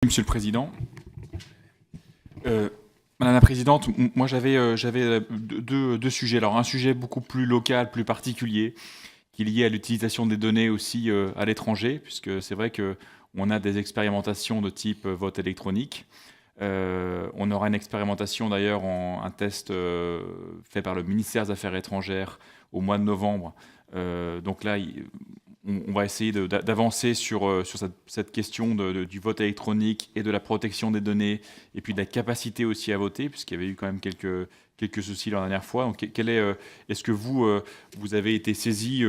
Monsieur le Président. Madame la Présidente, moi j'avais deux sujets. Alors un sujet beaucoup plus local, plus particulier, qui est lié à l'utilisation des données aussi à l'étranger, puisque c'est vrai qu'on a des expérimentations de type vote électronique. On aura une expérimentation d'ailleurs, un test fait par le ministère des Affaires étrangères au mois de novembre. Donc là, on va essayer d'avancer sur cette question du vote électronique et de la protection des données, et puis de la capacité aussi à voter, puisqu'il y avait eu quand même quelques soucis la dernière fois. Donc, est-ce que vous avez été saisi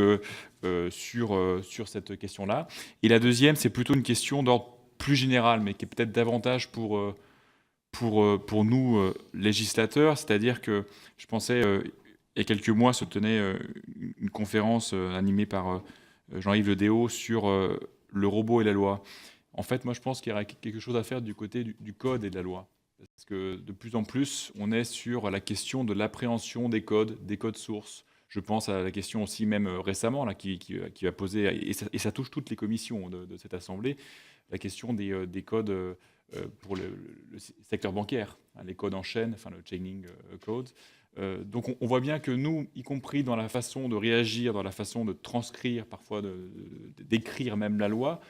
sur cette question-là? Et la deuxième, c'est plutôt une question d'ordre plus général, mais qui est peut-être davantage pour nous, législateurs. C'est-à-dire que je pensais, il y a quelques mois, se tenait une conférence animée par Jean-Yves Le Déaut sur le robot et la loi. En fait, moi, je pense qu'il y aurait quelque chose à faire du côté du code et de la loi. Parce que de plus en plus, on est sur la question de l'appréhension des codes sources. Je pense à la question aussi, même récemment, là, qui va poser, et ça touche toutes les commissions de cette Assemblée, la question des codes pour le secteur bancaire, hein, les codes en chaîne, enfin le chaining code. Donc on voit bien que nous, y compris dans la façon de réagir, dans la façon de transcrire, parfois d'écrire même la loi,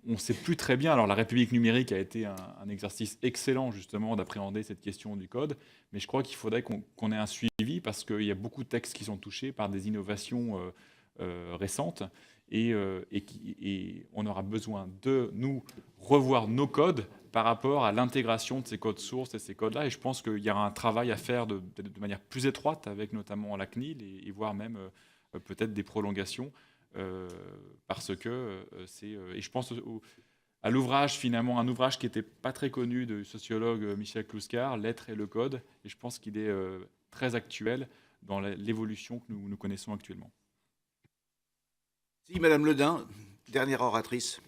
on ne sait plus très bien. Alors la République numérique a été un exercice excellent justement d'appréhender cette question du code, mais je crois qu'il faudrait qu'on ait un suivi parce qu'il y a beaucoup de textes qui sont touchés par des innovations récentes et on aura besoin de nous revoir nos codes par rapport à l'intégration de ces codes sources et ces codes-là. Et je pense qu'il y aura un travail à faire de manière plus étroite avec notamment la CNIL et voire même peut-être des prolongations parce que c'est... et je pense à l'ouvrage, finalement, un ouvrage qui n'était pas très connu du sociologue Michel Clouscar, L'être et le code, et je pense qu'il est très actuel dans l'évolution que nous connaissons actuellement. Si, Madame Le Dain, dernière oratrice.